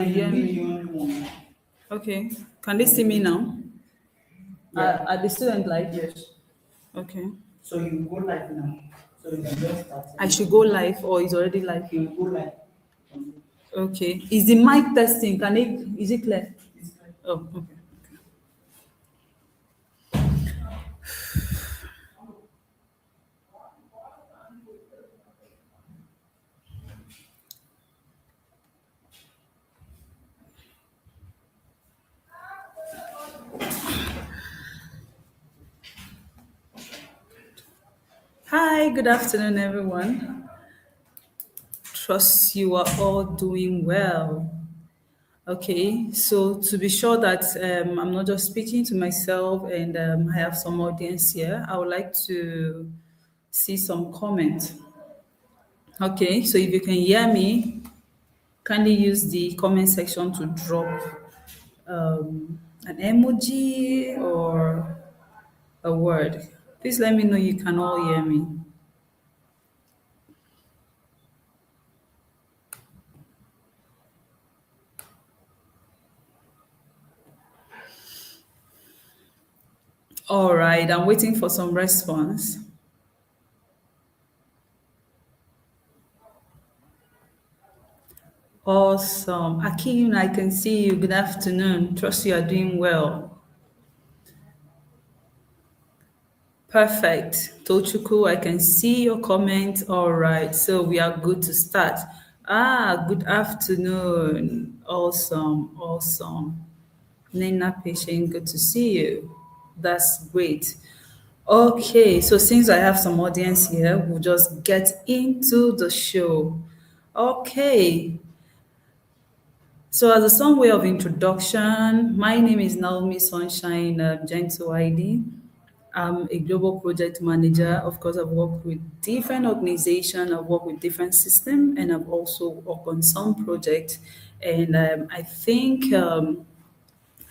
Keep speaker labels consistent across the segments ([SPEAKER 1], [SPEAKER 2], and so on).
[SPEAKER 1] hear me? Okay. Can they see me now? Are the student live?
[SPEAKER 2] Yes.
[SPEAKER 1] Okay.
[SPEAKER 2] So you go live now. So you can just start.
[SPEAKER 1] I should go live or is already live?
[SPEAKER 2] You go live.
[SPEAKER 1] Okay. Is the mic testing? Is it clear?
[SPEAKER 2] It's like
[SPEAKER 1] Oh, okay. Hi, good afternoon, everyone. Trust you are all doing well. Okay, so to be sure that I'm not just speaking to myself and I have some audience here, I would like to see some comment. Okay, so if you can hear me, kindly use the comment section to drop an emoji or a word. Please let me know you can all hear me. All right, I'm waiting for some response. Awesome. Akin, I can see you. Good afternoon. Trust you are doing well. Perfect. Tochuku, I can see your comment. All right, so we are good to start. Good afternoon. Awesome, awesome. Nina Patient, good to see you. That's great. Okay, so since I have some audience here, we'll just get into the show. Okay, so as a some way of introduction, my name is Naomi Sunshine Gentle ID. I'm a global project manager. Of course, I've worked with different organizations, I've worked with different systems, and I've also worked on some projects. And I think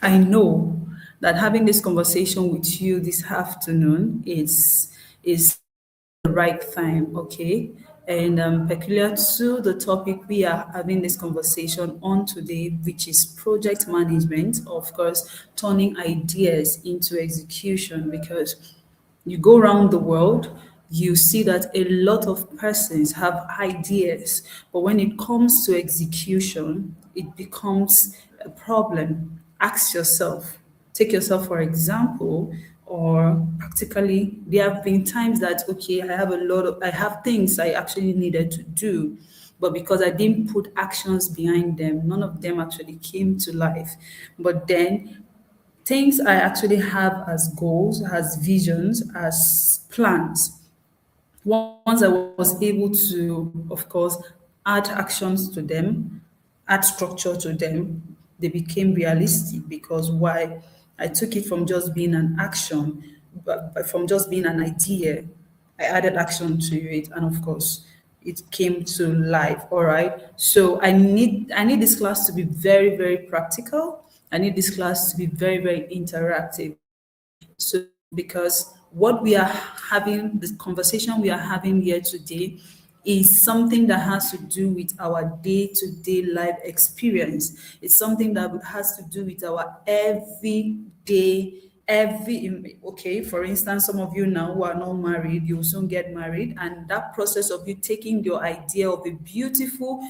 [SPEAKER 1] I know that having this conversation with you this afternoon is the right time, okay? And peculiar to the topic we are having this conversation on today, which is project management, of course, turning ideas into execution, because you go around the world, you see that a lot of persons have ideas, but when it comes to execution, it becomes a problem. Ask yourself, take yourself for example, or practically, there have been times that, okay, I have things I actually needed to do, but because I didn't put actions behind them, none of them actually came to life. But then things I actually have as goals, as visions, as plans. Once I was able to, of course, add actions to them, add structure to them, they became realistic because why? I took it from just being an action, but from just being an idea, I added action to it, and of course, it came to life. All right. So I need this class to be very, very practical. I need this class to be very, very interactive. So, because what we are having, the conversation we are having here today, is something that has to do with our day to day life experience. It's something that has to do with our everyday, okay, for instance, some of you now who are not married, you will soon get married, and that process of you taking your idea of a beautiful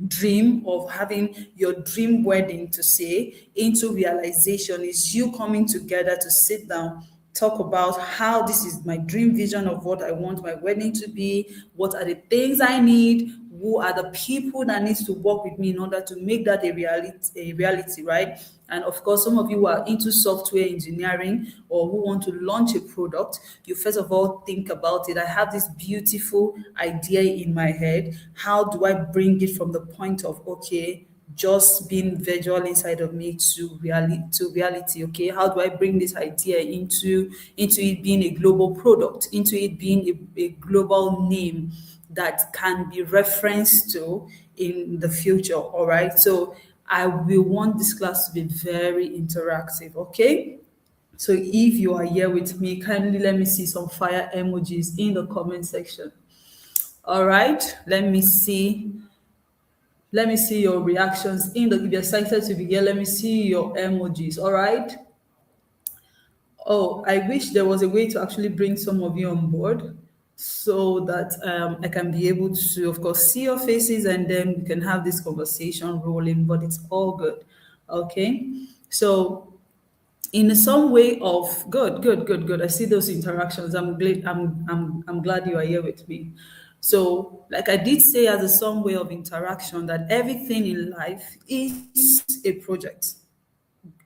[SPEAKER 1] dream of having your dream wedding to say into realization is you coming together to sit down, talk about how this is my dream vision of what I want my wedding to be, what are the things I need, who are the people that needs to work with me in order to make that a reality, right? And of course, some of you who are into software engineering or who want to launch a product, you first of all think about it. I have this beautiful idea in my head. How do I bring it from the point of, okay, just being visual inside of me to reality? Okay, how do I bring this idea into it being a global product, into it being a global name that can be referenced to in the future? All right, so I will want this class to be very interactive. Okay, so if you are here with me, kindly let me see some fire emojis in the comment section. All right, let me see. Let me see your reactions in the, if you're excited to be here, let me see your emojis. All right. Oh, I wish there was a way to actually bring some of you on board so that I can be able to, of course, see your faces and then we can have this conversation rolling, but it's all good. Okay. So, in some way of good, good, good, good. I see those interactions. I'm glad. I'm glad you are here with me. So, like I did say, as a some way of interaction, that everything in life is a project.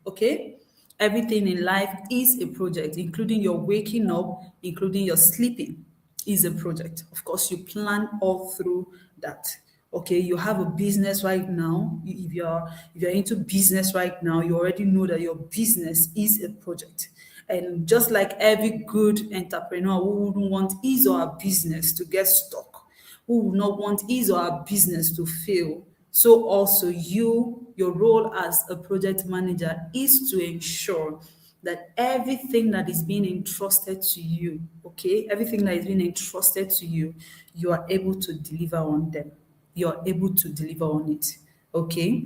[SPEAKER 1] Okay, everything in life is a project, including your waking up, including your sleeping is a project. Of course, you plan all through that. Okay, you have a business right now. If you're into business right now, you already know that your business is a project. And just like every good entrepreneur who wouldn't want his or her business to get stuck, who would not want his or her business to fail. So also your role as a project manager is to ensure that everything that is being entrusted to you, okay, everything that is being entrusted to you, you are able to deliver on them. You are able to deliver on it, okay?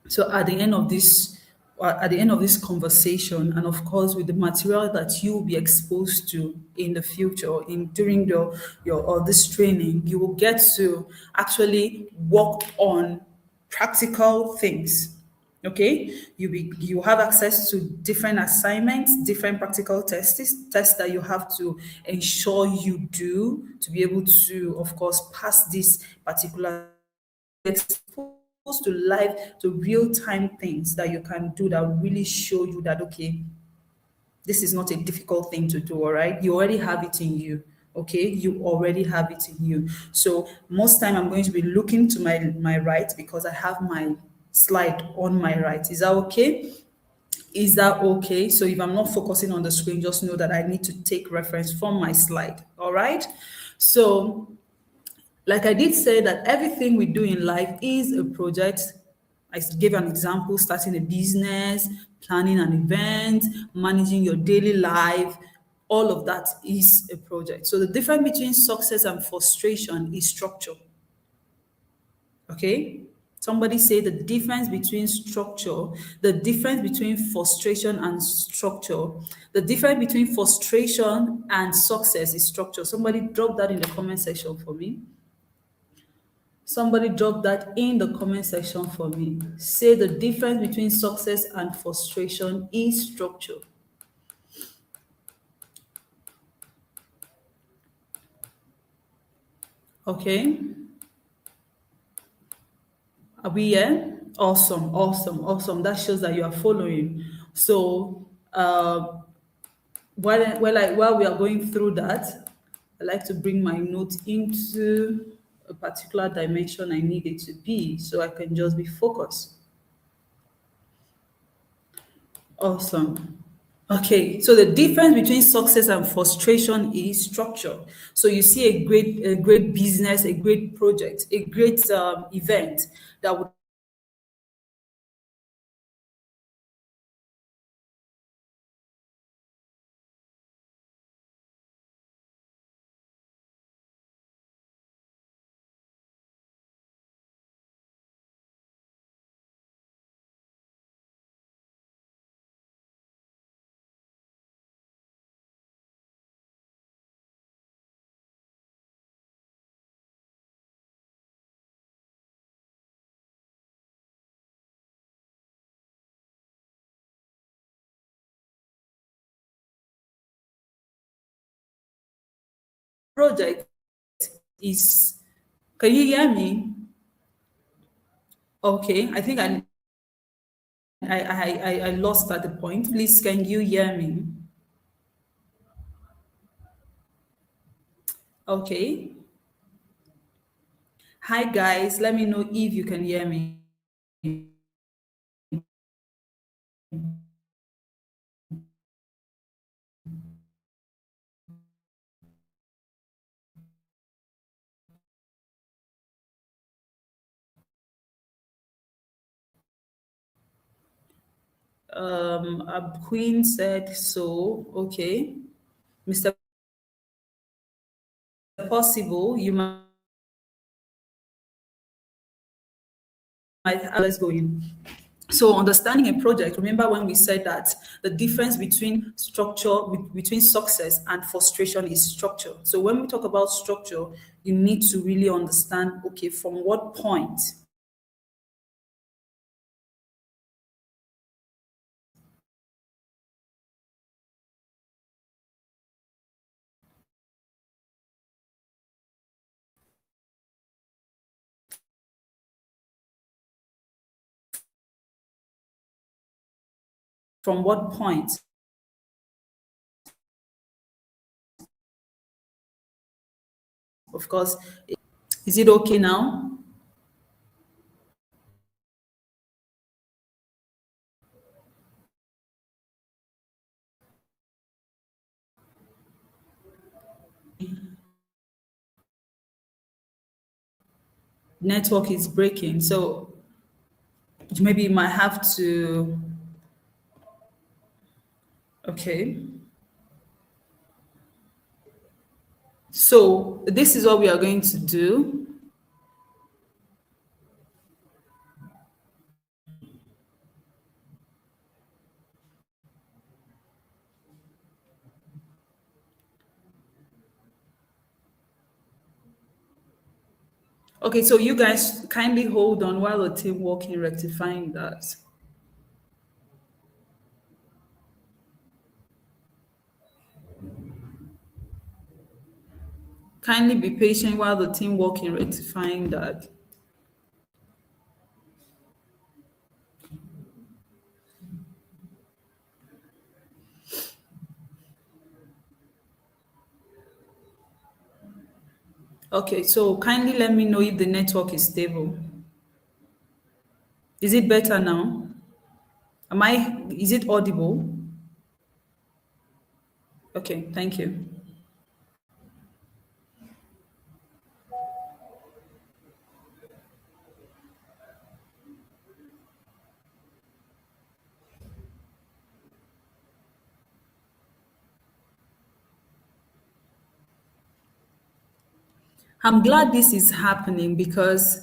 [SPEAKER 1] So at the end of this conversation, and of course with the material that you will be exposed to in the future, in during your or this training, you will get to actually work on practical things. Okay, you have access to different assignments, different practical tests that you have to ensure you do to be able to, of course, pass this particular exposed to live, to real time things that you can do that really show you that, okay, this is not a difficult thing to do, all right? You already have it in you. Okay, you already have it in you. So most time I'm going to be looking to my right because I have my slide on my right. Is that okay? Is that okay? So if I'm not focusing on the screen, just know that I need to take reference from my slide. All right. So like I did say that everything we do in life is a project. I gave an example, starting a business, planning an event, managing your daily life. All of that is a project. So the difference between success and frustration is structure. Okay? Somebody say the difference between structure, the difference between frustration and structure, the difference between frustration and success is structure. Somebody drop that in the comment section for me. Somebody drop that in the comment section for me. Say the difference between success and frustration is structure. Okay. Are we here? Awesome, awesome, awesome. That shows that you are following. So while we are going through that, I like to bring my note into a particular dimension I need it to be so I can just be focused. Awesome. Okay, so the difference between success and frustration is structure. So you see a great business, a great project, a great event that would project is. Can you hear me? Okay, I think I lost at the point. Please, can you hear me? Okay. Hi guys, let me know if you can hear me. Queen said so. Okay, Mr. Possible, you might let's go in. So understanding a project, remember when we said that the difference between between success and frustration is structure. So when we talk about structure, you need to really understand, okay, from what point, from what point, of course, is it okay now? Network is breaking. So maybe you might have to, okay. So this is what we are going to do. Okay, so you guys kindly hold on while the team working rectifying that. Kindly be patient while the team working rectifying that. Okay, so kindly let me know if the network is stable. Is it better now? Is it audible? Okay, thank you. I'm glad this is happening because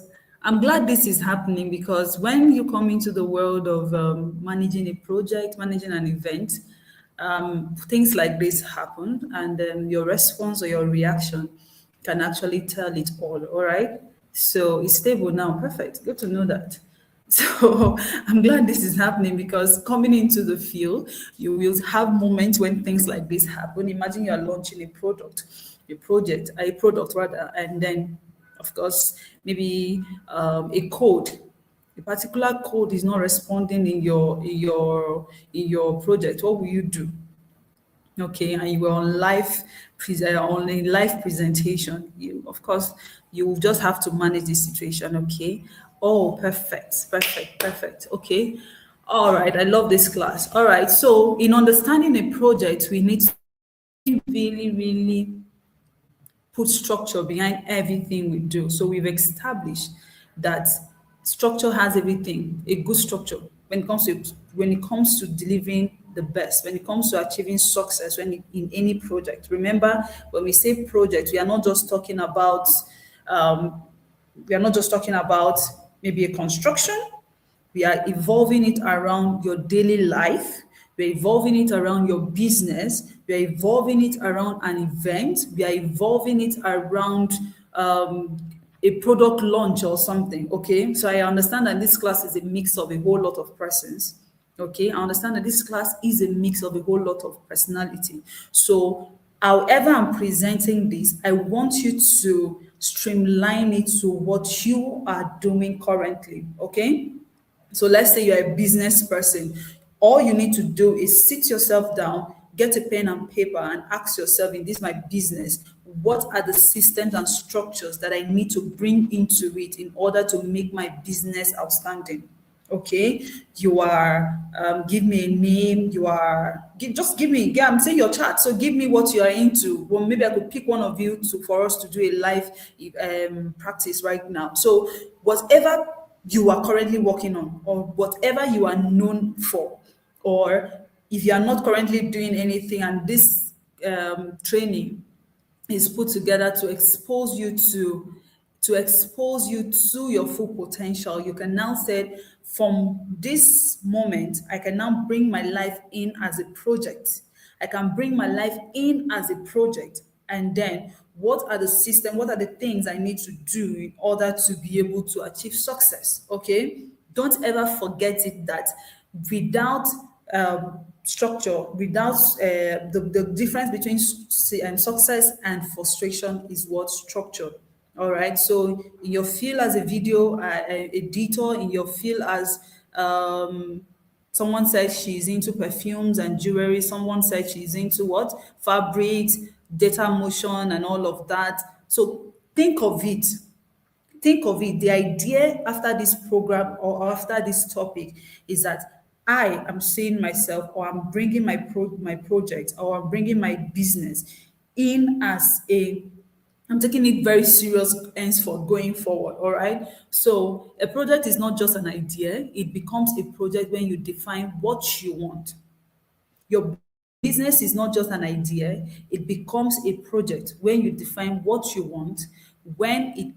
[SPEAKER 1] when you come into the world of managing a project, managing an event, things like this happen, and your response or your reaction can actually tell it all. All right. So it's stable now. Perfect. Good to know that. So I'm glad this is happening because coming into the field, you will have moments when things like this happen. Imagine you are launching a product rather, and then, of course, maybe a particular code is not responding in your project. What will you do? Okay, and you were on on a live presentation. You, of course, you just have to manage the situation. Okay. Oh, perfect, perfect, perfect. Okay. All right. I love this class. All right. So, in understanding a project, we need to really, really put structure behind everything we do. So we've established that structure has everything, a good structure when it comes to delivering the best, when it comes to achieving success in any project. Remember, when we say project, um, we are not just talking about maybe a construction. We are evolving it around your daily life. We're evolving it around your business. We're evolving it around an event. We are evolving it around a product launch or something. Okay. So I understand that this class is a mix of a whole lot of persons. Okay. I understand that this class is a mix of a whole lot of personality. So however I'm presenting this, I want you to streamline it to what you are doing currently. Okay. So let's say you're a business person. All you need to do is sit yourself down, get a pen and paper, and ask yourself, in this my business, what are the systems and structures that I need to bring into it in order to make my business outstanding? Okay, you are give me a name. Just give me. Yeah, I'm saying your chart. So give me what you are into. Well, maybe I could pick one of you for us to do a live practice right now. So whatever you are currently working on, or whatever you are known for, or if you are not currently doing anything, and this training is put together to expose you to expose you to your full potential. You can now say, from this moment, I can now bring my life in as a project. I can bring my life in as a project. And then what are the system, what are the things I need to do in order to be able to achieve success? Okay. Don't ever forget it that without structure, without the difference between success and frustration is what structure. All right. So in your field as a video editor, in your field as someone said she's into perfumes and jewelry, someone said she's into what? Fabrics, data motion, and all of that. So think of it, the idea after this program or after this topic is that I am seeing myself, or I'm bringing my project, or I'm bringing my business in as a, I'm taking it very serious henceforth going forward. All right. So a project is not just an idea, it becomes a project when you define what you want. Your business is not just an idea, it becomes a project when you define what you want, when it,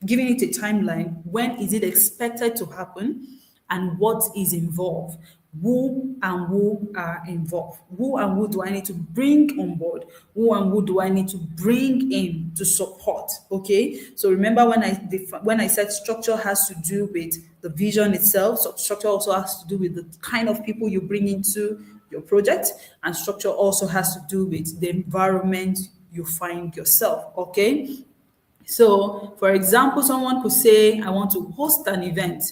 [SPEAKER 1] giving it a timeline, when is it expected to happen, and what is involved. Who and who are involved? Who and who do I need to bring on board? Who and who do I need to bring in to support? Okay. So remember when when I said structure has to do with the vision itself. So structure also has to do with the kind of people you bring into your project, and structure also has to do with the environment you find yourself. Okay. So, for example, someone could say, I want to host an event.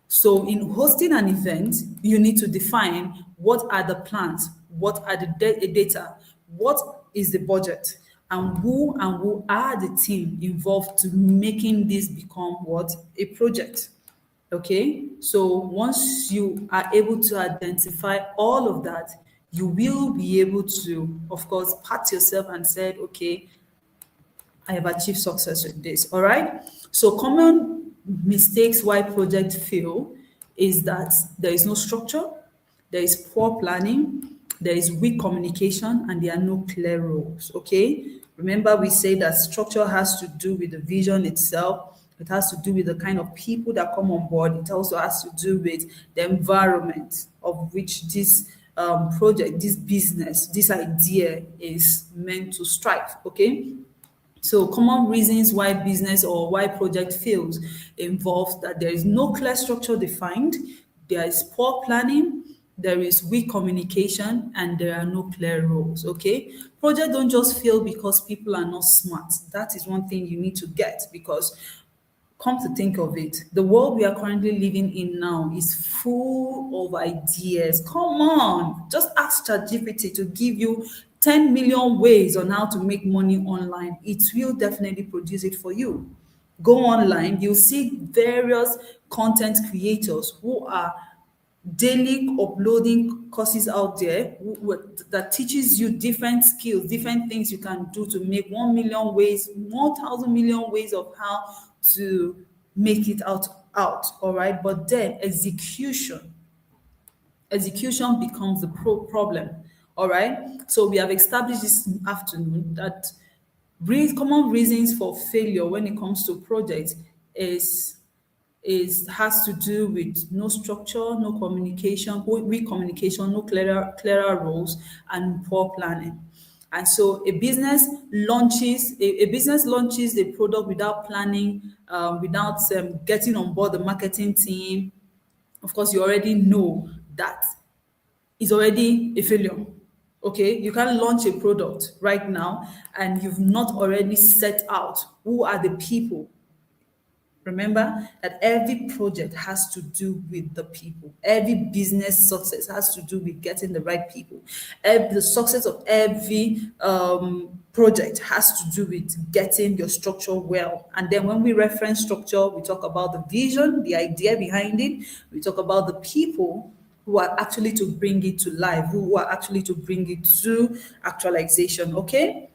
[SPEAKER 1] So, in hosting an event, you need to define what are the plans, what are the data, what is the budget, and who are the team involved to making this become what? A project. Okay. So, once you are able to identify all of that, you will be able to, of course, pat yourself and say, okay, I have achieved success with this. All right. So common mistakes why projects fail is that there is no structure, there is poor planning, there is weak communication, and there are no clear roles. Okay. Remember, we say that structure has to do with the vision itself. It has to do with the kind of people that come on board. It also has to do with the environment of which this project, this business, this idea is meant to strive. Okay. So common reasons why business or why project fails involves that there is no clear structure defined, there is poor planning, there is weak communication, and there are no clear roles. Okay. Projects don't just fail because people are not smart. That is one thing you need to get, because come to think of it, the world we are currently living in now is full of ideas. Come on, just ask ChatGPT to give you 10 million ways on how to make money online. It will definitely produce it for you. Go online, you'll see various content creators who are daily uploading courses out there that teaches you different skills, different things you can do to make 1 million ways, 1,000 million ways of how to make it out. All right. But then execution becomes the problem. All right. So we have established this afternoon that common reasons for failure when it comes to projects is has to do with no structure, no communication, weak communication, no clearer roles, and poor planning. And so a business launches a product without planning, without getting on board the marketing team. Of course, you already know that is already a failure. Okay, you can't launch a product right now and you've not already set out who are the people. Remember that every project has to do with the people. Every business success has to do with getting the right people. The success of every project has to do with getting your structure well. And then when we reference structure, we talk about the vision, the idea behind it. We talk about the people who are actually to bring it to life, who are actually to bring it to actualization. Okay?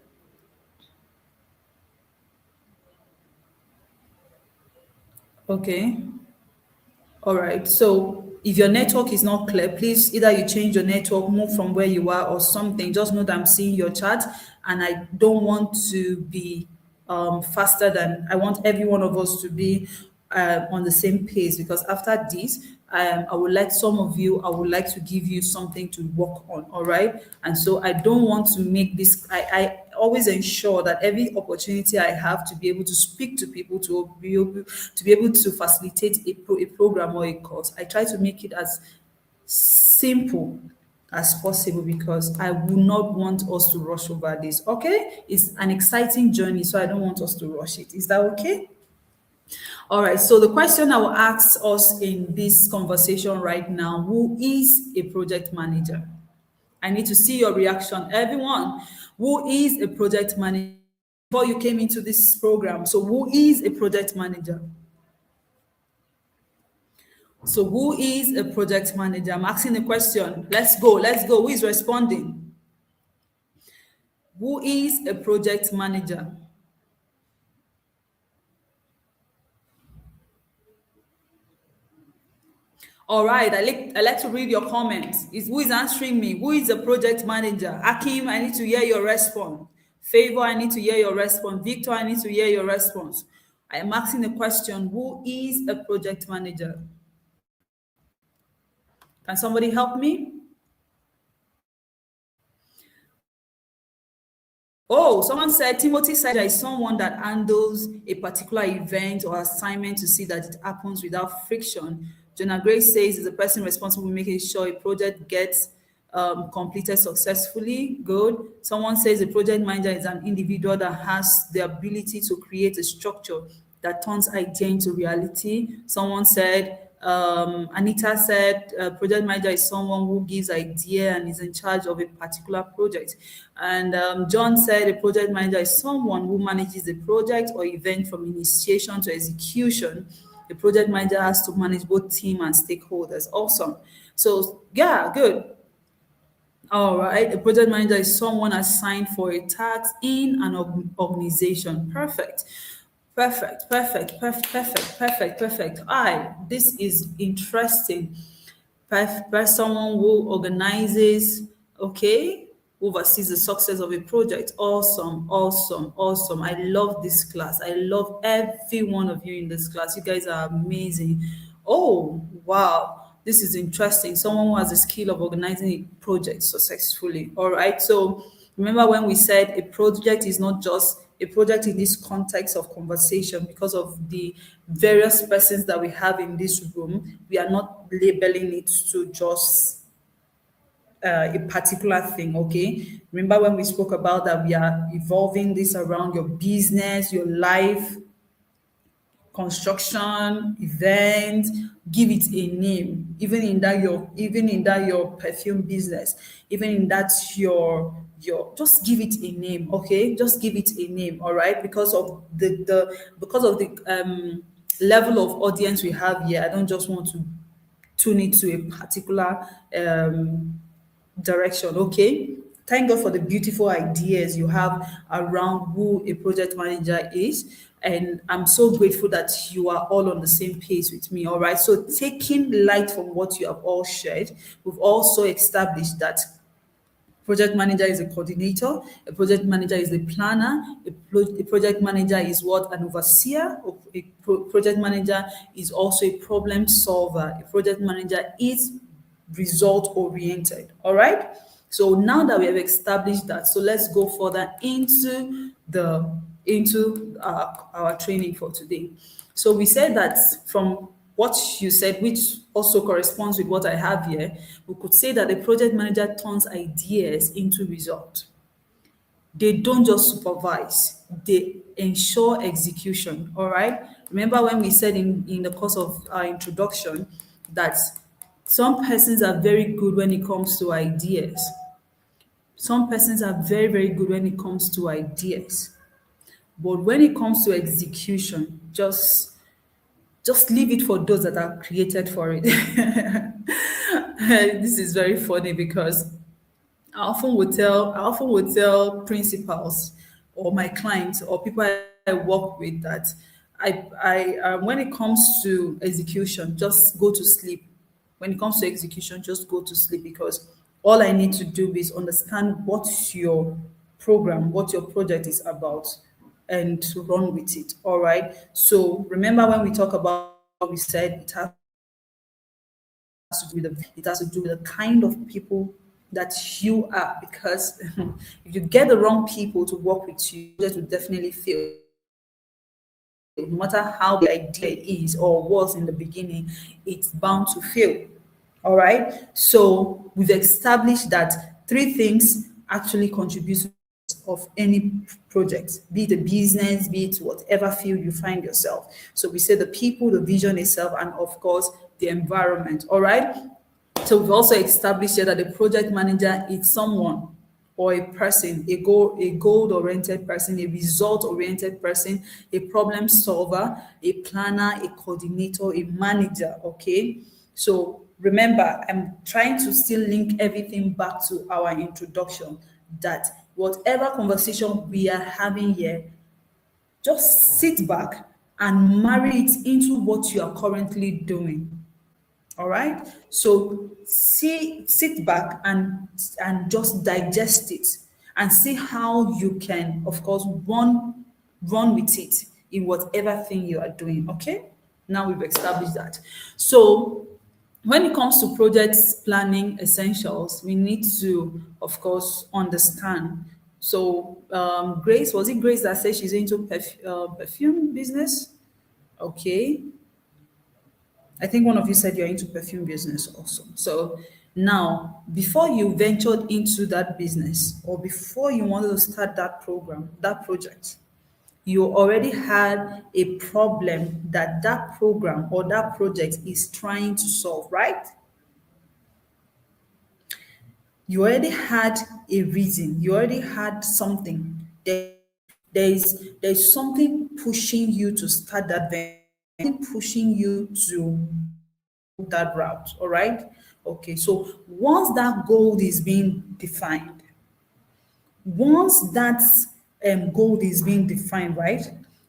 [SPEAKER 1] Okay. All right. So if your network is not clear, please either you change your network, move from where you are, or something. Just know that I'm seeing your chat, and I don't want to be faster than I want every one of us to be on the same pace, because after this, I would like some of you, I would like to give you something to work on, all right? And so I don't want to make this, I always ensure that every opportunity I have to be able to speak to people, to be able to facilitate a program or a course, I try to make it as simple as possible, because I will not want us to rush over this. Okay? It's an exciting journey, so I don't want us to rush it. Is that okay? All right. So the question I will ask us in this conversation right now: who is a project manager? I need to see your reaction. Everyone, who is a project manager before you came into this program? So who is a project manager? So who is a project manager? I'm asking the question. Let's go. Let's go. Who is responding? Who is a project manager? All right. I like to read your comments. Who is answering me? Who is a project manager? Akim, I need to hear your response. Favor, I need to hear your response. Victor, I need to hear your response. I am asking the question. Who is a project manager? Can somebody help me? Oh, someone said Timothy said there is someone that handles a particular event or assignment to see that it happens without friction. Jonah Grace says is the person responsible for making sure a project gets completed successfully. Good. Someone says the project manager is an individual that has the ability to create a structure that turns idea into reality. Someone said, Anita said, project manager is someone who gives idea and is in charge of a particular project. And John said a project manager is someone who manages the project or event from initiation to execution. The project manager has to manage both team and stakeholders. Awesome. So yeah, good. All right. A project manager is someone assigned for a task in an organization. Perfect. Perfect. Perfect. Perfect. Perfect. Perfect. Perfect. All right. This is interesting. Someone who organizes, okay, oversees the success of a project. Awesome. Awesome. Awesome. I love this class. I love every one of you in this class. You guys are amazing. Oh, wow. This is interesting. Someone who has the skill of organizing a project successfully. All right. So remember when we said a project is not just a project in this context of conversation, because of the various persons that we have in this room, we are not labeling it to just a particular thing, okay? Remember when we spoke about that we are evolving this around your business, your life, construction, event, give it a name. Even in that your perfume business, even in that your just give it a name, okay? Just give it a name, all right? Because of the level of audience we have here, I don't just want to tune it to a particular direction. Okay. Thank God for the beautiful ideas you have around who a project manager is. And I'm so grateful that you are all on the same page with me. All right. So, taking light from what you have all shared, we've also established that project manager is a coordinator, a project manager is a planner, a project manager is what? An overseer. A project manager is also a problem solver. A project manager is result oriented. All right. So now that we have established that, so let's go further into our training for today. So we said that from what you said, which also corresponds with what I have here, we could say that the project manager turns ideas into results. They don't just supervise, they ensure execution. All right. Remember when we said in the course of our introduction that some persons are very good when it comes to ideas. Some persons are very, very good when it comes to ideas. But when it comes to execution, just leave it for those that are created for it. This is very funny because I often would tell principals or my clients or people I work with that when it comes to execution, just go to sleep. When it comes to execution, just go to sleep, because all I need to do is understand what your program, what your project is about. and run with it. All right. So remember when we talk about, we said it has to do with it has to do with the kind of people that you are, because if you get the wrong people to work with you, that will definitely fail. No matter how the idea is or was in the beginning, it's bound to fail. All right. So we've established that three things actually contribute to of any project, be it a business, be it whatever field you find yourself. So we say the people, the vision itself, and of course the environment. All right. So we've also established here that the project manager is someone or a person, a goal-oriented person, a result-oriented person, a problem solver, a planner, a coordinator, a manager. Okay. So remember, I'm trying to still link everything back to our introduction, that whatever conversation we are having here, just sit back and marry it into what you are currently doing. All right. So sit back and just digest it and see how you can, of course, run with it in whatever thing you are doing. Okay. Now we've established that. So when it comes to project planning essentials, we need to, of course, understand. So Grace, was it Grace that said she's into perfume business? Okay. I think one of you said you're into perfume business also. So now, before you ventured into that business or before you wanted to start that program, that project, you already had a problem that that program or that project is trying to solve, right? You already had a reason. You already had something. There's something pushing you to start that venture, pushing you to that route. All right. Okay. So once that goal is being defined, once that goal is being defined, right,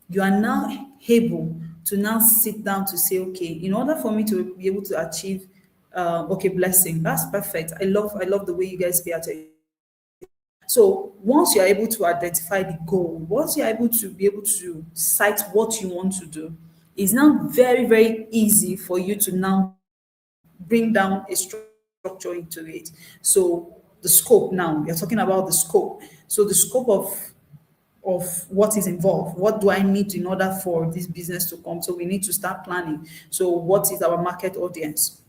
[SPEAKER 1] you are now able to now sit down to say, okay, in order for me to be able to achieve, okay, blessing, that's perfect. I love the way you guys pay attention. So once you're able to identify the goal, once you're able to be able to cite what you want to do, it's now very, very easy for you to now bring down a structure into it. So the scope, now we are talking about the scope. So the scope of what is involved. What do I need in order for this business to come? So we need to start planning. So what is our market audience?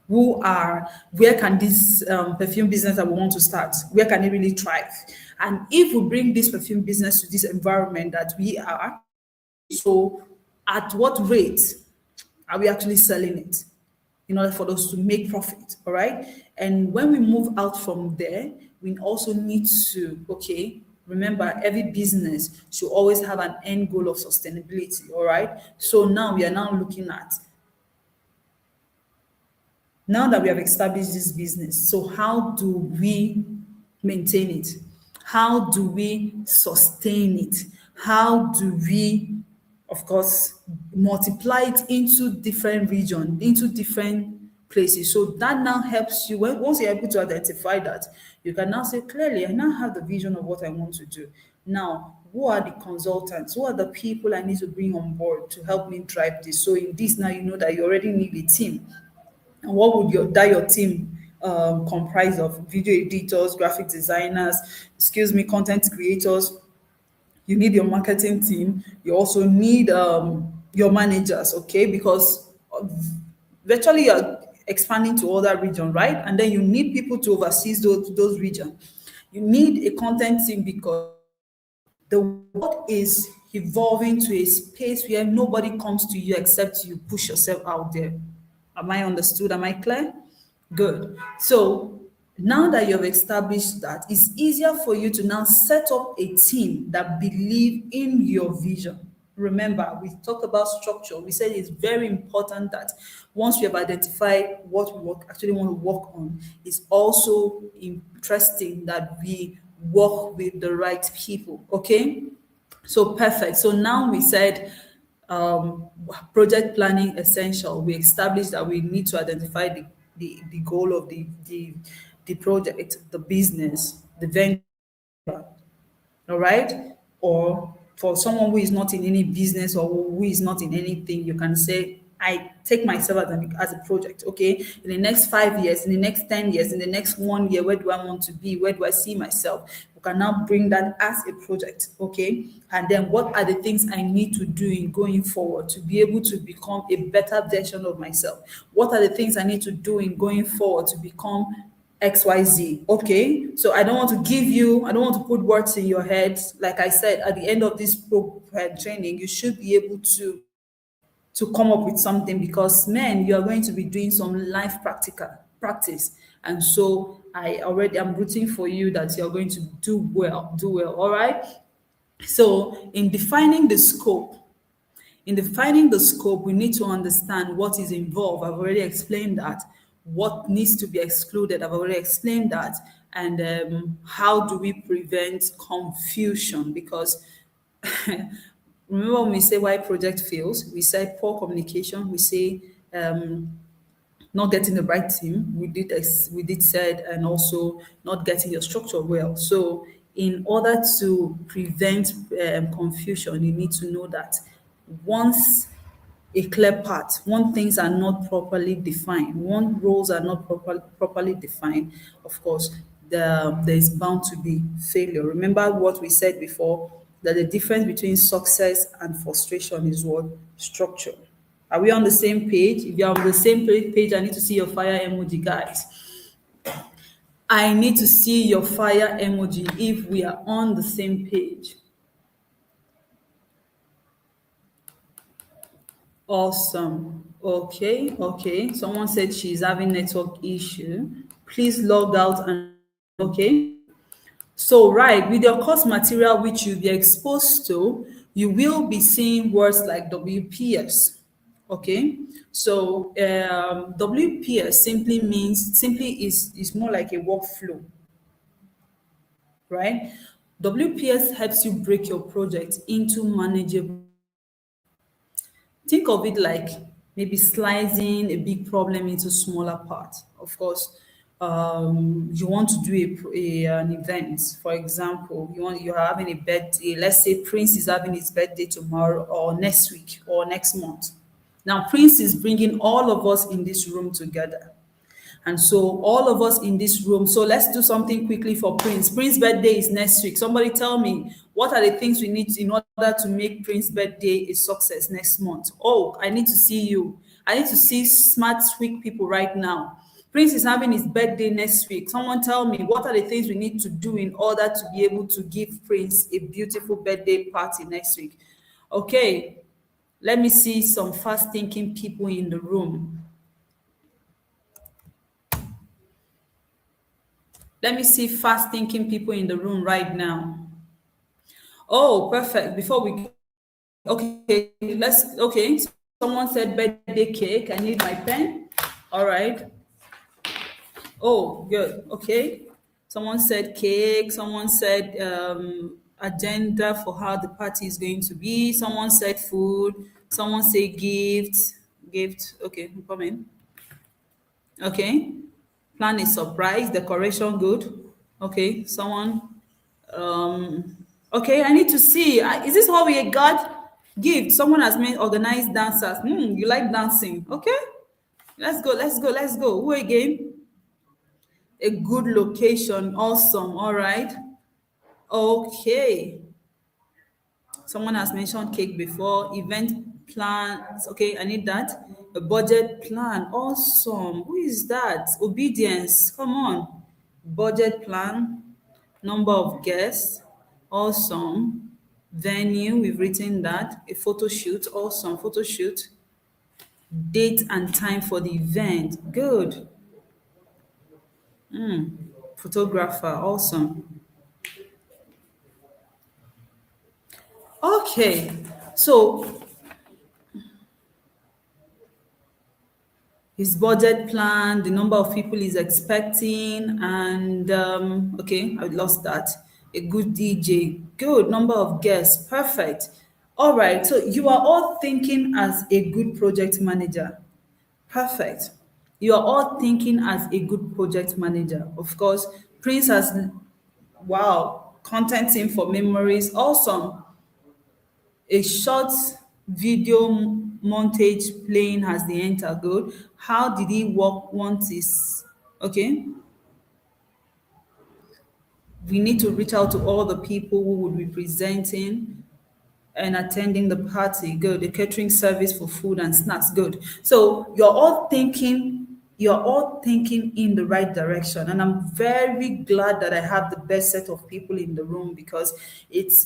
[SPEAKER 1] Where can this perfume business that we want to start, where can it really thrive? And if we bring this perfume business to this environment that we are, so at what rate are we actually selling it in order for us to make profit? All right. And when we move out from there, we also need to, okay, remember every business should always have an end goal of sustainability. All right. So now we are now looking at, now that we have established this business, so how do we maintain it? How do we sustain it? How do we, of course, multiply it into different regions, into different places? So that now helps you, once you're able to identify that, you can now say clearly, I now have the vision of what I want to do. Now, who are the consultants? Who are the people I need to bring on board to help me drive this? So in this now, you know that you already need a team. And what would your team comprise of? Video editors, graphic designers, content creators. You need your marketing team. You also need your managers, okay? Because virtually you're expanding to other region, right? And then you need people to oversee those regions. You need a content team because the world is evolving to a space where nobody comes to you except you push yourself out there. Am I understood? Am I clear? Good. So now that you've established that, it's easier for you to now set up a team that believe in your vision. Remember, we talked about structure. We said it's very important that once we have identified what we actually want to work on, it's also interesting that we work with the right people. Okay? So perfect. So now we said project planning essential. We established that we need to identify the goal of the project, the business, the venture, all right? Or for someone who is not in any business or who is not in anything, you can say, I take myself as a project, okay? In the next 5 years, in the next 10 years, in the next 1 year, where do I want to be? Where do I see myself? You can now bring that as a project, okay? And then what are the things I need to do in going forward to be able to become a better version of myself? What are the things I need to do in going forward to become XYZ. Okay. So I don't want to put words in your head. Like I said, at the end of this training, you should be able to come up with something because man, you are going to be doing some life practical practice. And so I'm rooting for you that you're going to do well. All right. So in defining the scope, we need to understand what is involved. I've already explained that. What needs to be excluded, I've already explained that. And how do we prevent confusion? Because remember when we say why project fails, we say poor communication, we say not getting the right team. We did said, and also not getting your structure well. So in order to prevent confusion, you need to know that once a clear path, when things are not properly defined, when roles are not properly defined, of course, there is bound to be failure. Remember what we said before, that the difference between success and frustration is what? Structure. Are we on the same page? If you're on the same page, I need to see your fire emoji, guys. I need to see your fire emoji if we are on the same page. Awesome. Okay, okay. Someone said she's having network issue. Please log out and okay. So, right, with your course material which you'll be exposed to, you will be seeing words like WPS. Okay, so WPS simply is more like a workflow, right? WPS helps you break your project into manageable. Think of it like maybe slicing a big problem into smaller parts. Of course, you want to do an event. For example, you're having a birthday. Let's say Prince is having his birthday tomorrow or next week or next month. Now, Prince is bringing all of us in this room together. And so all of us in this room, so let's do something quickly for Prince. Prince's birthday is next week. Somebody tell me, what are the things we need in order to make Prince's birthday a success next month? Oh, I need to see you. I need to see smart, quick people right now. Prince is having his birthday next week. Someone tell me, what are the things we need to do in order to be able to give Prince a beautiful birthday party next week? Okay, let me see some fast-thinking people in the room. Let me see fast-thinking people in the room right now. Oh, perfect. Before we okay. Someone said birthday cake. I need my pen. All right. Oh, good. Okay. Someone said cake. Someone said agenda for how the party is going to be. Someone said food. Someone said gift. Gift. Okay, I'm coming. Okay. Plan a surprise. Decoration good. Okay. Someone. Okay, I need to see. Is this what we got? Gift. Someone has made organized dancers. You like dancing. Okay. Let's go. Let's go. Let's go. Who again? A good location. Awesome. All right. Okay. Someone has mentioned cake before. Event plans. Okay, I need that. A budget plan. Awesome. Who is that? Obedience. Come on. Budget plan. Number of guests. Awesome. Venue. We've written that. A photo shoot. Awesome. Photo shoot. Date and time for the event. Good. Photographer. Awesome. Okay. So his budget plan, the number of people he's expecting, and okay, I lost that. A good DJ, good number of guests, perfect. All right, so you are all thinking as a good project manager. Perfect. You are all thinking as a good project manager. Of course, Prince has, wow, content team for memories, awesome. A short video montage playing as they enter. Good. How did he work once his okay? We need to reach out to all the people who would be presenting and attending the party. Good. The catering service for food and snacks. Good. So you're all thinking in the right direction. And I'm very glad that I have the best set of people in the room because it's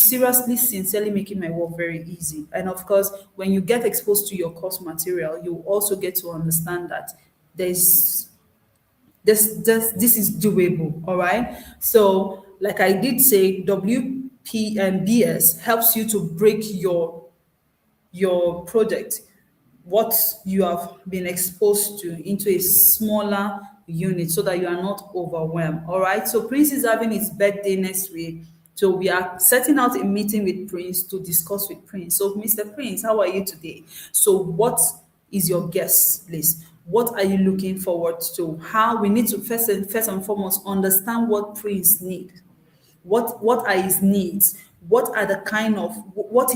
[SPEAKER 1] seriously, sincerely making my work very easy. And of course, when you get exposed to your course material, you also get to understand that there's this is doable, all right? So like I did say, WPMBS helps you to break your project, what you have been exposed to, into a smaller unit so that you are not overwhelmed. All right. So Prince is having his birthday next week. So we are setting out a meeting with Prince to discuss with Prince. So Mr. Prince, how are you today? So what is your guest list? What are you looking forward to? How we need to first and foremost understand what Prince needs. What are his needs? What are the kind of what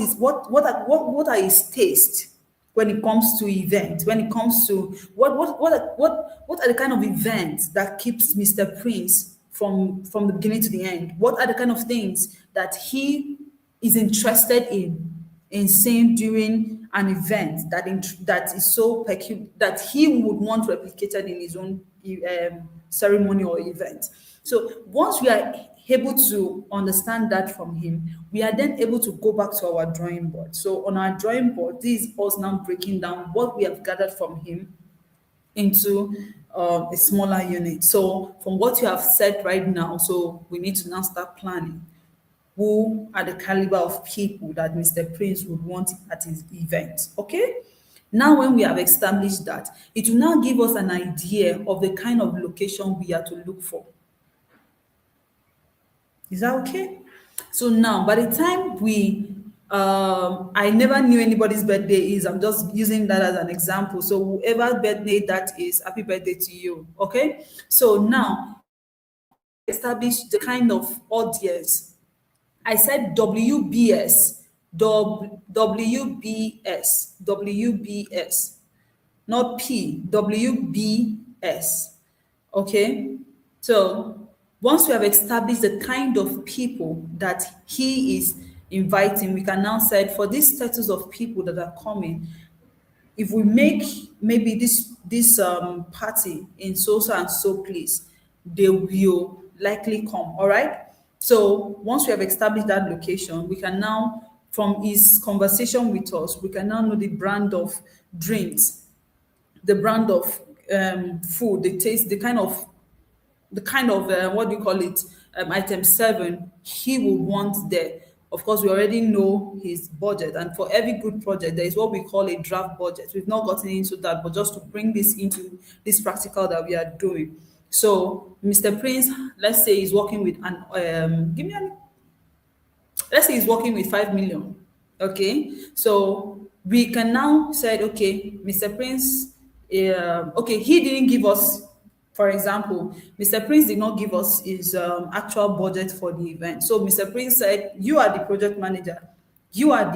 [SPEAKER 1] are his tastes when it comes to events, when it comes to what are the kind of events that keeps Mr. Prince from the beginning to the end? What are the kind of things that he is interested in seeing during an event that is so peculiar that he would want replicated in his own ceremony or event. So once we are able to understand that from him, we are then able to go back to our drawing board. So on our drawing board, this is us now breaking down what we have gathered from him into a smaller unit. So from what you have said right now, so we need to now start planning. Who are the caliber of people that Mr. Prince would want at his event? Okay. Now, when we have established that, it will now give us an idea of the kind of location we are to look for. Is that okay? So now, by the time I never knew anybody's birthday is. I'm just using that as an example. So whoever birthday that is, happy birthday to you. Okay. So now, establish the kind of audience. I said WBS, WBS, not P, WBS. Okay. So once we have established the kind of people that he is inviting, we can now say for this status of people that are coming, if we make maybe this party in so and so place, they will likely come. All right. So once we have established that location, we can now, from his conversation with us, we can now know the brand of drinks, the brand of food, the taste, the kind of what do you call it, item 7 he will want there. Of course, we already know his budget, and for every good project there is what we call a draft budget. We've not gotten into that, but just to bring this into this practical that we are doing. So Mr. Prince, let's say he's working with an give me an let's say he's working with 5 million. Okay, so we can now say, okay, Mr. Prince, okay, he didn't give us, for example, Mr. Prince did not give us his actual budget for the event. So Mr. Prince said, you are the project manager, you are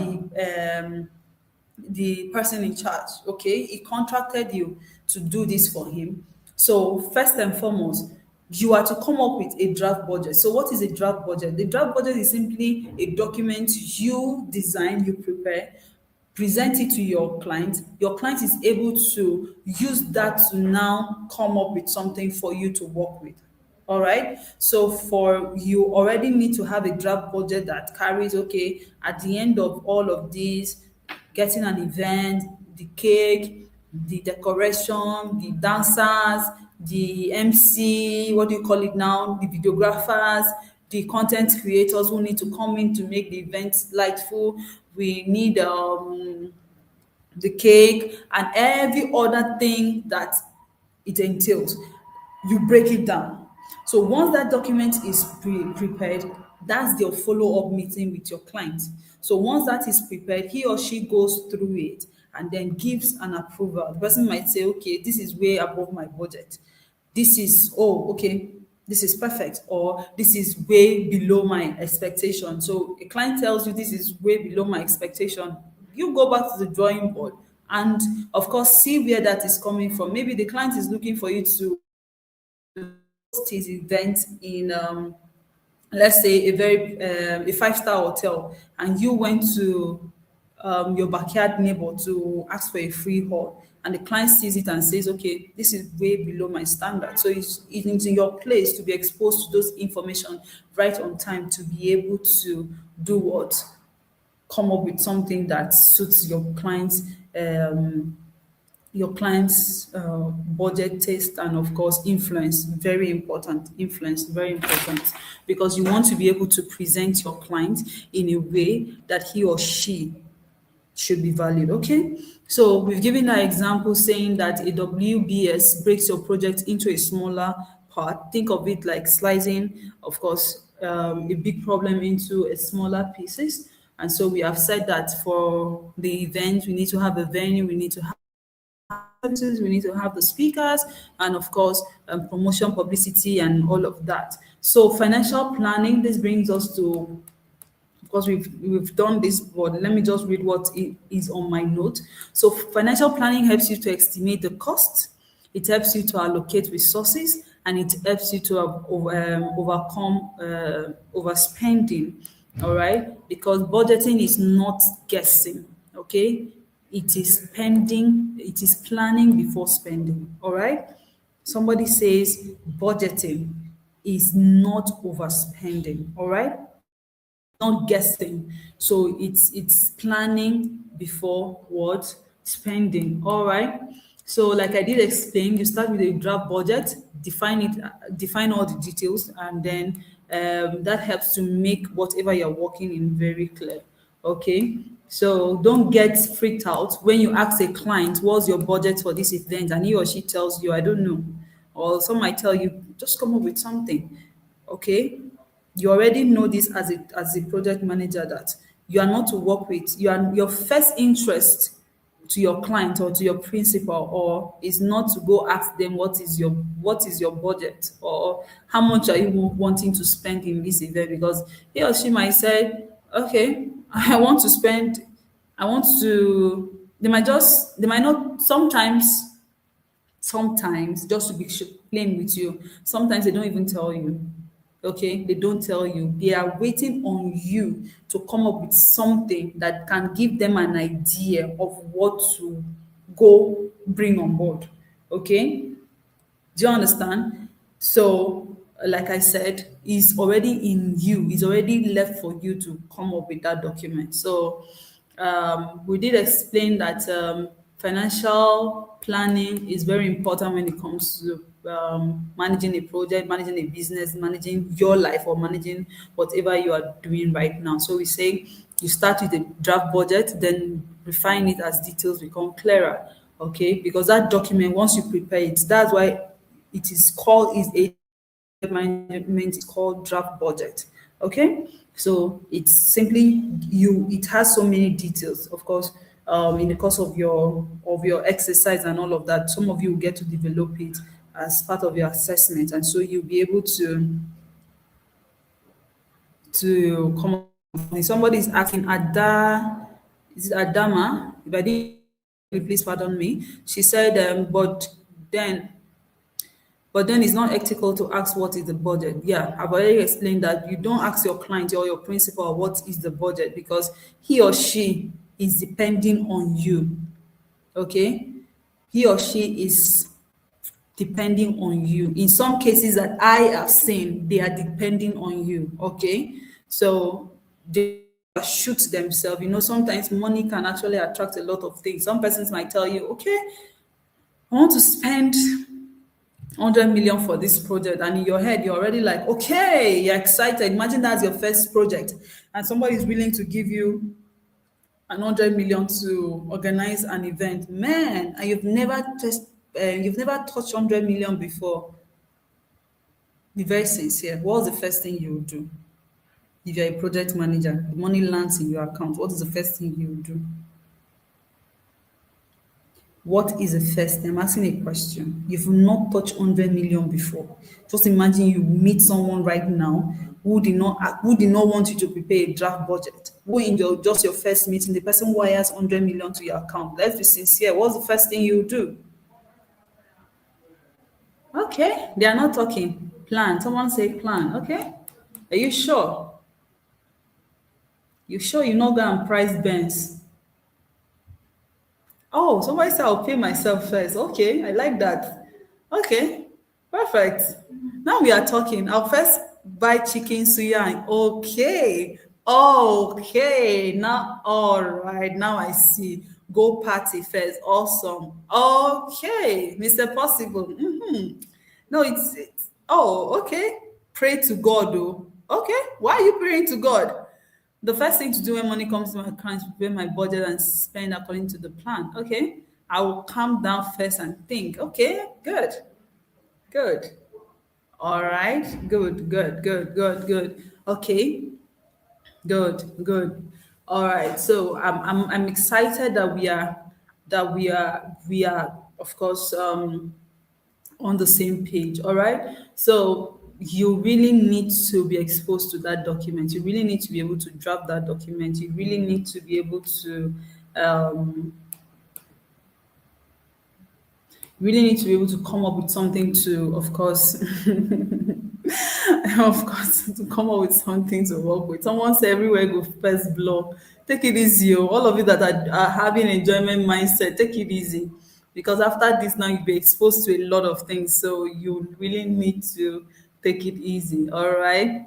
[SPEAKER 1] the person in charge. Okay, he contracted you to do this for him. So first and foremost, you are to come up with a draft budget. So what is a draft budget? The draft budget is simply a document you design, you prepare, present it to your client. Your client is able to use that to now come up with something for you to work with. All right. So for you already need to have a draft budget that carries, okay, at the end of all of these, getting an event, the cake, the decoration, the dancers, the MC, what do you call it now, the videographers, the content creators who need to come in to make the event delightful. We need the cake and every other thing that it entails. You break it down. So once that document is prepared, that's your follow-up meeting with your client. So once that is prepared, he or she goes through it and then gives an approval. The person might say, okay, this is way above my budget. This is, oh, okay, this is perfect, or this is way below my expectation. So a client tells you this is way below my expectation, you go back to the drawing board and of course see where that is coming from. Maybe the client is looking for you to host his event in let's say a very a five-star hotel, and you went to your backyard neighbor to ask for a free hall, and the client sees it and says, okay, this is way below my standard. So it's in your place to be exposed to those information right on time, to be able to do what, come up with something that suits um, your client's budget, taste, and of course influence. Very important. Influence, very important, because you want to be able to present your client in a way that he or she should be valued. Okay, so we've given that example saying that a WBS breaks your project into a smaller part. Think of it like slicing, of course, a big problem into a smaller pieces. And so we have said that for the event, we need to have a venue, we need to have we need to have the speakers, and of course, promotion, publicity, and all of that. So financial planning. This brings us to, of course, we've done this, but let me just read what is on my note. So financial planning helps you to estimate the cost. It helps you to allocate resources, and it helps you to overcome overspending. All right, because budgeting is not guessing. Okay, it is spending, it is planning before spending. All right. Somebody says budgeting is not overspending. All right, not guessing. So it's planning before what, spending. All right. So like I did explain, you start with a draft budget, define it, define all the details, and then that helps to make whatever you're working in very clear. Okay. So don't get freaked out when you ask a client, what's your budget for this event? And he or she tells you, I don't know. Or some might tell you, just come up with something. Okay, you already know this as a project manager, that you are not to work with, you are, your first interest to your client or to your principal or is not to go ask them what is your budget, or how much are you wanting to spend in this event, because he or she might say, okay, I want to spend, I want to, they might not, sometimes, just to be plain with you, sometimes they don't even tell you. Okay, they don't tell you. They are waiting on you to come up with something that can give them an idea of what to go bring on board. Okay, do you understand? So, like I said, it's already in you. It's already left for you to come up with that document. So, we did explain that financial planning is very important when it comes to managing a project, managing a business, managing your life, or managing whatever you are doing right now. So we say you start with a draft budget, then refine it as details become clearer. Okay, because that document, once you prepare it, that's why it is called, is a management is called draft budget. Okay, so it's simply, you, it has so many details, of course. In the course of your exercise and all of that, some of you will get to develop it as part of your assessment, and so you'll be able to come up with. Somebody is asking, Ada, is it Adama? If I didn't, please pardon me. She said, then but then it's not ethical to ask what is the budget. Yeah, I've already explained that you don't ask your client or your principal what is the budget, because he or she is depending on you. Okay? He or she is depending on you. In some cases that I have seen, they are depending on you. Okay? So they shoot themselves. You know, sometimes money can actually attract a lot of things. Some persons might tell you, okay, I want to spend 100 million for this project, and in your head you're already like, okay, you're excited. Imagine that's your first project and somebody is willing to give you 100 million to organize an event, man, and you've never touched 100 million before. Be very sincere. What's the first thing you would do? If you're a project manager, the money lands in your account, what is the first thing you would do? What is the first thing? I'm asking a question. You've not touched 100 million before. Just imagine you meet someone right now who did not want you to prepare a draft budget. Who in your first meeting, the person wires 100 million to your account. Let's be sincere. What's the first thing you do? Okay, they are not talking. Plan. Someone say plan. Okay. Are you sure? You sure you're not going to price Benz? Oh, somebody said I'll pay myself first. Okay, I like that. Okay, perfect. Now we are talking. I'll first buy chicken suya. Okay, okay. Now, all right. Now I see. Go party first. Awesome. Okay, Mr. Possible. No, it's. Oh, okay. Pray to God, though. Okay, why are you praying to God? The first thing to do when money comes to my account is prepare my budget and spend according to the plan. Okay. I will calm down first and think. Okay, good, good. All right, good, good, good, good, good. Okay, good, good. All right. So I'm excited that we are of course on the same page. All right. So you really need to be exposed to that document. You really need to be able to draft that document. You really need to be able to um, really need to be able to come up with something to, of course, of course, to come up with something to work with. Someone said everywhere go first blow. Take it easy, oh. All of you that are having enjoyment mindset, take it easy. Because after this now you'll be exposed to a lot of things. So you really need to take it easy. All right.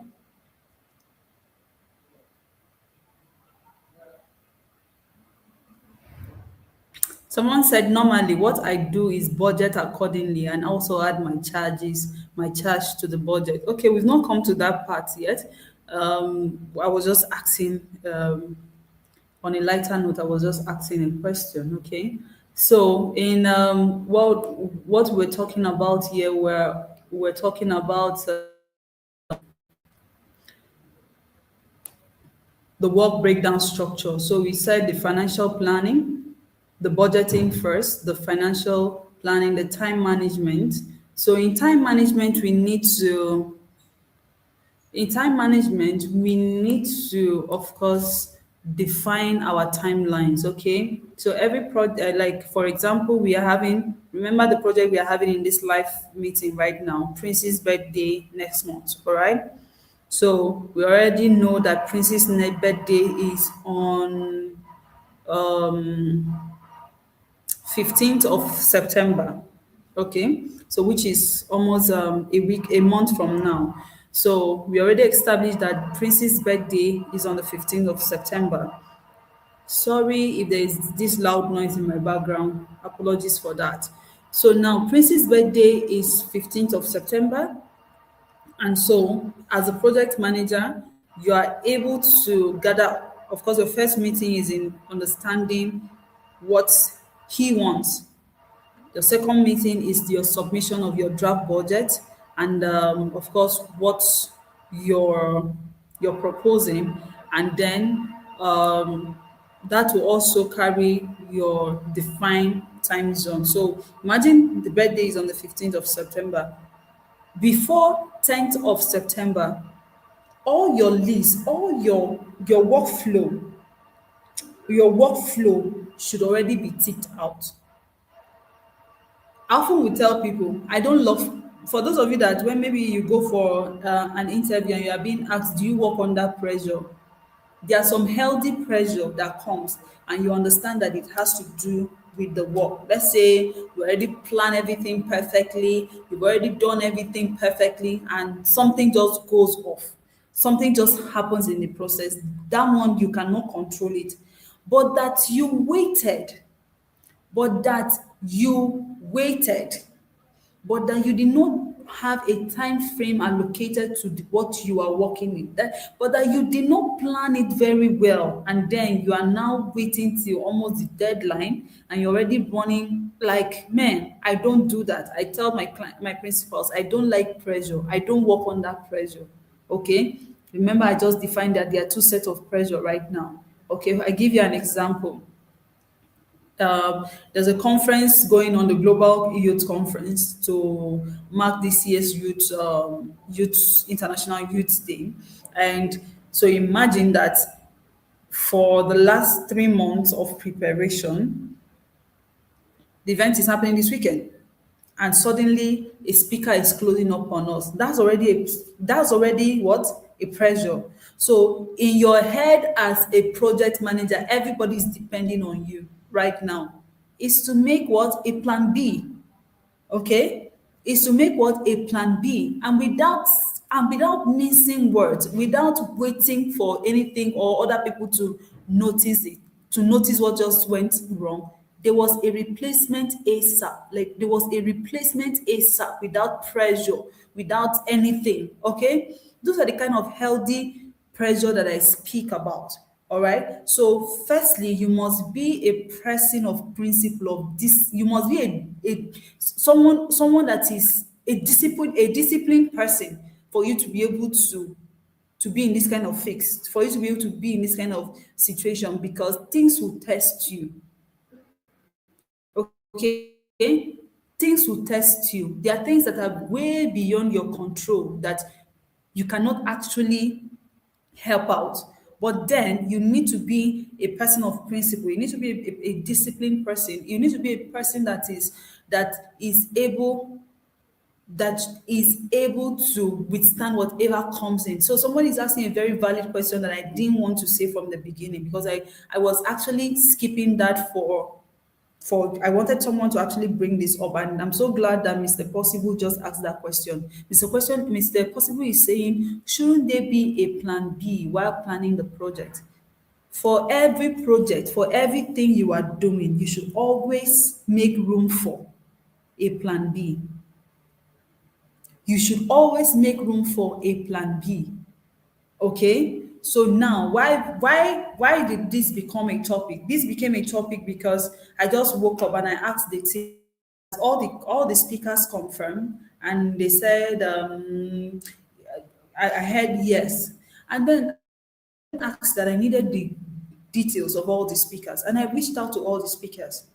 [SPEAKER 1] Someone said normally what I do is budget accordingly and also add my charge to the budget. Okay, we've not come to that part yet. I was just asking on a lighter note, I was just asking a question. Okay, so in what we're talking about here, we're talking about the work breakdown structure. So we said the financial planning, the budgeting first, the financial planning, the time management. So in time management, we need to, of course, define our timelines. Okay. So every project, like for example, remember the project we are having in this live meeting right now, Prince's birthday next month. All right. So we already know that Prince's birthday is on um 15th of September. Okay, so which is almost a month from now. So we already established that Prince's birthday is on the 15th of September. Sorry if there is this loud noise in my background. Apologies for that. So now Prince's birthday is 15th of September. And so, as a project manager, you are able to gather. Of course, your first meeting is in understanding what he wants. The second meeting is your submission of your draft budget, and of course, what you're you're proposing, and then that will also carry your defined time zone. So, imagine the birthday is on the 15th of September. Before 10th of September, all your list, all your workflow should already be ticked out. I often will tell people I don't love, for those of you that when maybe you go for an interview and you are being asked, do you work under pressure? There's some healthy pressure that comes, and you understand that it has to do with the work. Let's say you already plan everything perfectly, you've already done everything perfectly, and something just goes off. Something just happens in the process. That one you cannot control it. But that you waited, but that you waited but that you did not have a time frame allocated to what you are working with, but that you did not plan it very well, and then you are now waiting till almost the deadline and you're already running. Like, man, I don't do that. I tell my principals, I don't like pressure. I don't work under pressure. Okay, remember I just defined that there are two sets of pressure right now. Okay, I give you an example. there's a conference going on, the Global Youth Conference, to mark this year's Youth International Youth Day. And so imagine that for the last 3 months of preparation, the event is happening this weekend, and suddenly a speaker is closing up on us. That's already what? A pressure. So in your head as a project manager, everybody is depending on you right now. Is to make what? A plan B. Okay, is to make what? A plan B. And without mincing words, without waiting for anything or other people to notice it, to notice what just went wrong, there was a replacement ASAP. Like, there was a replacement ASAP, without pressure, without anything. Okay, those are the kind of healthy pressure that I speak about. All right. So, firstly, you must be a person of principle of this. You must be someone that is a disciplined person for you to be able to be in this kind of fix, for you to be able to be in this kind of situation, because things will test you. Okay, things will test you. There are things that are way beyond your control that you cannot actually help out. But then you need to be a person of principle. You need to be a disciplined person. You need to be a person that is able to withstand whatever comes in. So somebody is asking a very valid question that I didn't want to say from the beginning, because I was actually skipping that for I wanted someone to actually bring this up, and I'm so glad that Mr. Possible just asked that question. Mr. Possible is saying, shouldn't there be a plan B while planning the project? For every project, for everything you are doing, you should always make room for a plan B. You should always make room for a plan B. Okay, so now why did this become a topic? This became a topic because I just woke up and I asked the team, all the speakers confirmed, and they said I heard yes, and then asked that I needed the details of all the speakers, and I reached out to all the speakers.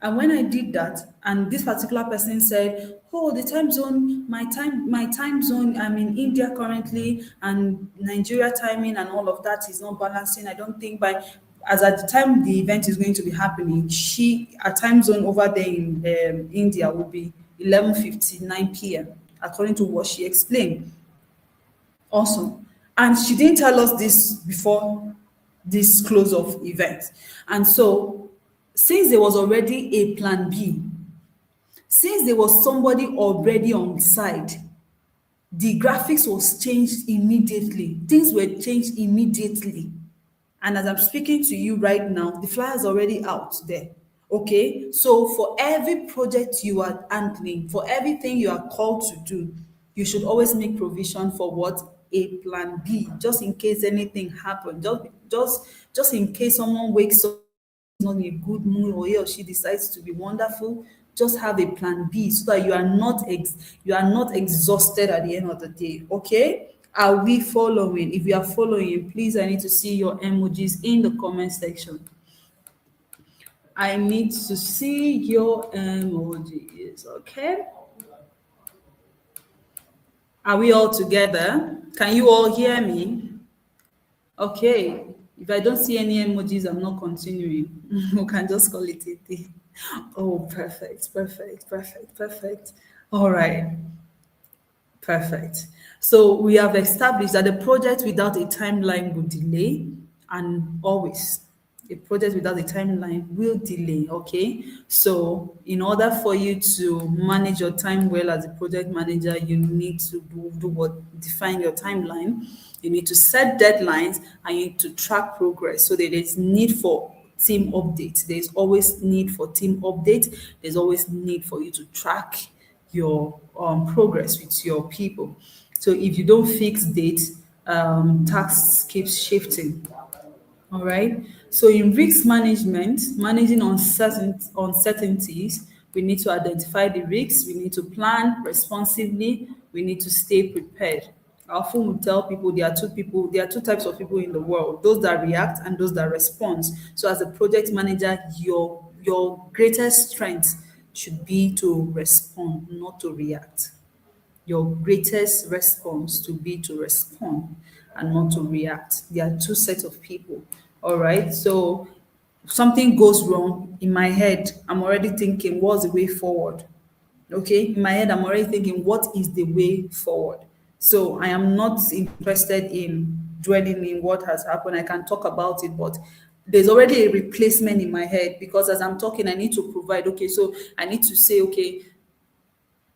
[SPEAKER 1] And when I did that, and this particular person said, "Oh, the time zone, my time zone, I'm in India currently, and Nigeria timing and all of that is not balancing. I don't think by as at the time the event is going to be happening, her time zone over there in India will be 11:59 p.m. according to what she explained." Awesome. And she didn't tell us this before this close of event. And so, since there was already a plan B, since there was somebody already on side, the graphics was changed immediately. Things were changed immediately. And as I'm speaking to you right now, the flyer is already out there. Okay, so for every project you are handling, for everything you are called to do, you should always make provision for what? A plan B, just in case anything happens, just in case someone wakes up not in a good mood, or he or she decides to be wonderful. Just have a plan B so that you are not exhausted at the end of the day. Okay, are we following? If you are following, please, I need to see your emojis in the comment section. I need to see your emojis. Okay, are we all together? Can you all hear me? Okay, if I don't see any emojis, I'm not continuing. We can just call it a day. Oh, perfect. All right, perfect. So we have established that a project without a timeline will delay, and always a project without a timeline will delay. Okay, so in order for you to manage your time well as a project manager, you need to do what? Define your timeline. You need to set deadlines, and you need to track progress, so that there's need for team updates. There's always need for team updates. There's always need for you to track your progress with your people. So if you don't fix dates, tasks keeps shifting. All right. So in risk management, managing uncertainties, we need to identify the risks. We need to plan responsibly. We need to stay prepared. Our phone will tell people, there are two types of people in the world, those that react and those that respond. So as a project manager, your greatest strength should be to respond, not to react. Your greatest response to be to respond and not to react. There are two sets of people. All right. So something goes wrong in my head, I'm already thinking, what's the way forward? Okay, in my head, I'm already thinking, what is the way forward? So I am not interested in dwelling in what has happened. I can talk about it, but there's already a replacement in my head because as I'm talking, I need to provide. Okay, so I need to say, okay,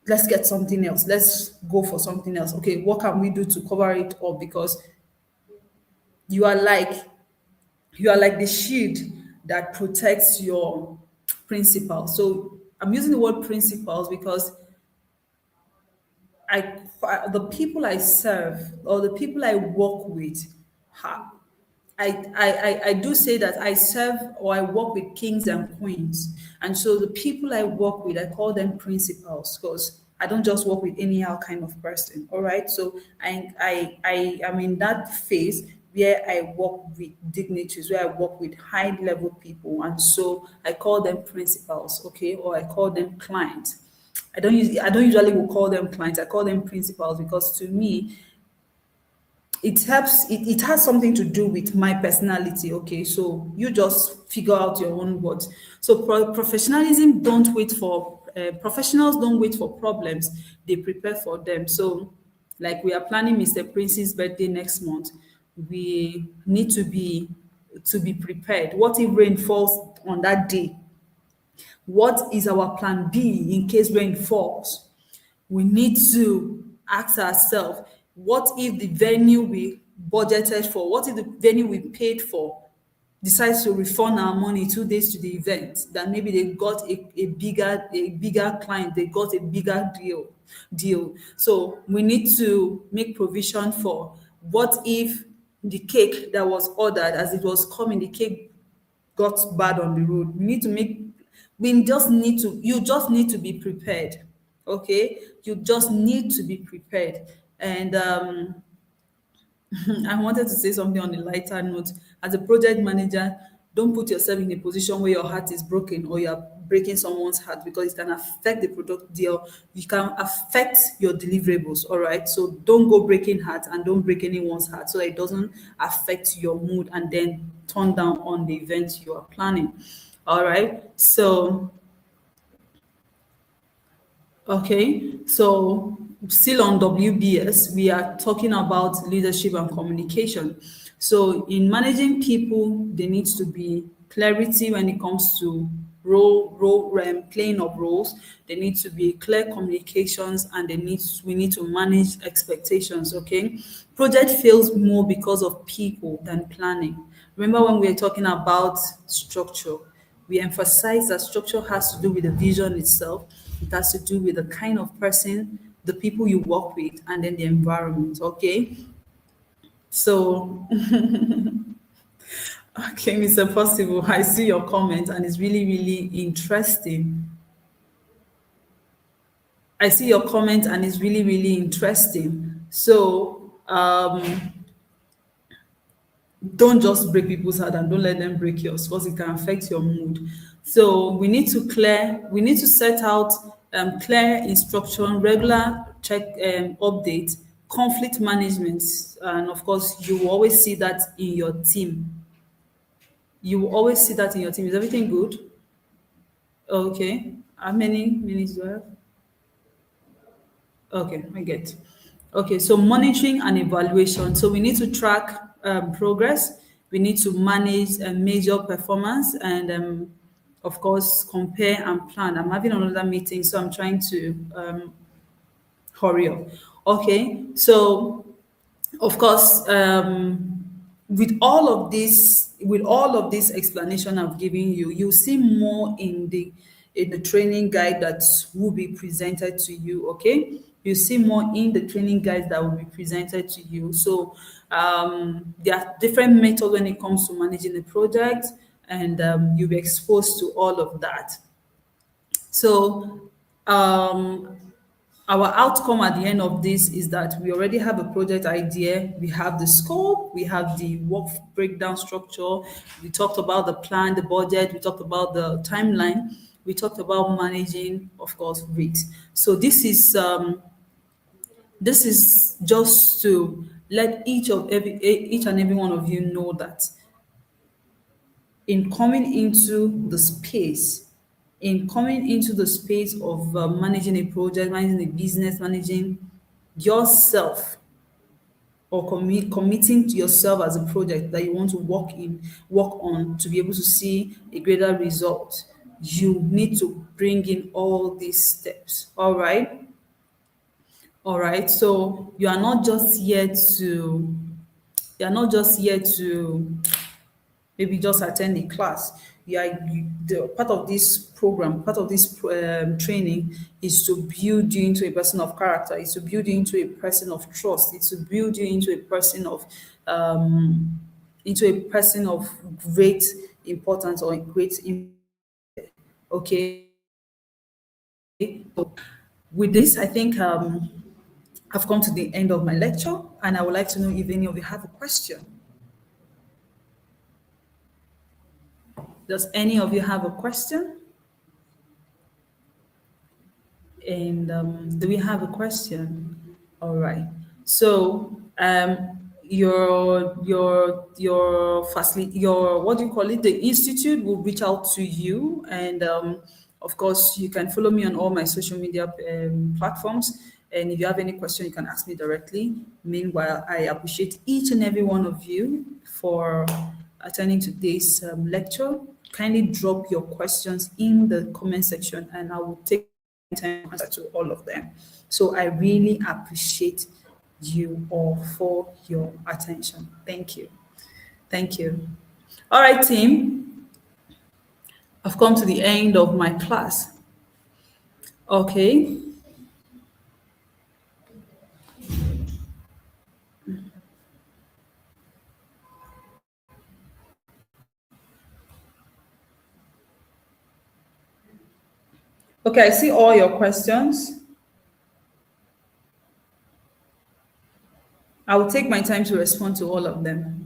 [SPEAKER 1] let's get something else. Let's go for something else. Okay, what can we do to cover it up? Because you are like you are like the shield that protects your principles. So I'm using the word principles because the people I serve or the people I work with, ha, I do say that I serve or I work with kings and queens. And so the people I work with, I call them principals because I don't just work with anyhow kind of person. All right. So I am in that phase where I work with dignitaries, where I work with high level people. And so I call them principals, okay, or I call them clients. I don't usually will call them clients, I call them principals because to me it has something to do with my personality. Okay, so you just figure out your own words. So professionalism don't wait for professionals don't wait for problems, they prepare for them. So like we are planning Mr. Prince's birthday next month, we need to be prepared. What if rain falls on that day? What is our plan B in case rain falls? We need to ask ourselves, what if the venue we budgeted for, what if the venue we paid for decides to refund our money 2 days to the event? That maybe they got a bigger client, they got a bigger deal. So we need to make provision for what if the cake that was ordered as it was coming, the cake got bad on the road. You just need to be prepared. Okay? You just need to be prepared. And I wanted to say something on a lighter note. As a project manager, don't put yourself in a position where your heart is broken or you're breaking someone's heart because it can affect the product deal. You can affect your deliverables. All right. So don't go breaking heart and don't break anyone's heart so that it doesn't affect your mood and then turn down on the event you are planning. All right. So okay, so still on WBS, we are talking about leadership and communication. So in managing people, there needs to be clarity when it comes to playing of roles. There needs to be clear communications, and we need to manage expectations. Okay, project fails more because of people than planning. Remember when we were talking about structure? We emphasize that structure has to do with the vision itself. It has to do with the kind of person, the people you work with, and then the environment. Okay. So, okay, Mr. Possible, I see your comment and it's really, really interesting. I see your comment and it's really, really interesting. So, don't just break people's heart and don't let them break yours because it can affect your mood. So we need to set out clear instruction, regular check update, conflict management, and of course you will always see that in your team. You will always see that in your team. Is everything good? Okay. How many minutes do I have? Okay, I get. Okay, so monitoring and evaluation. So we need to track progress. We need to manage and measure performance, and of course, compare and plan. I'm having another meeting, so I'm trying to hurry up. Okay, so of course, with all of this explanation I've given you, you'll see more in the training guide that will be presented to you. Okay, you see more in the training guides that will be presented to you. So there are different methods when it comes to managing the project, and you'll be exposed to all of that. So um, our outcome at the end of this is that we already have a project idea, we have the scope, we have the work breakdown structure, we talked about the plan, the budget, we talked about the timeline, we talked about managing, of course, rate. So this is just to let each and every one of you know that in coming into the space, of managing a project, managing a business, managing yourself, or committing to yourself as a project that you want to work on to be able to see a greater result, you need to bring in all these steps. All right, so you are not just here to maybe just attend a class. The part of this program, part of this training is to build you into a person of character. It's to build you into a person of trust. It's to build you into a person of great importance or okay. So with this, I think I've come to the end of my lecture, and I would like to know if any of you have a question. Does any of you have a question? And do we have a question? All right. So your what do you call it? The institute will reach out to you, and of course you can follow me on all my social media platforms. And if you have any question, you can ask me directly. Meanwhile, I appreciate each and every one of you for attending today's lecture. Kindly drop your questions in the comment section, and I will take time to answer to all of them. So I really appreciate you all for your attention. Thank you. Thank you. All right, team. I've come to the end of my class. Okay. Okay, I see all your questions. I will take my time to respond to all of them.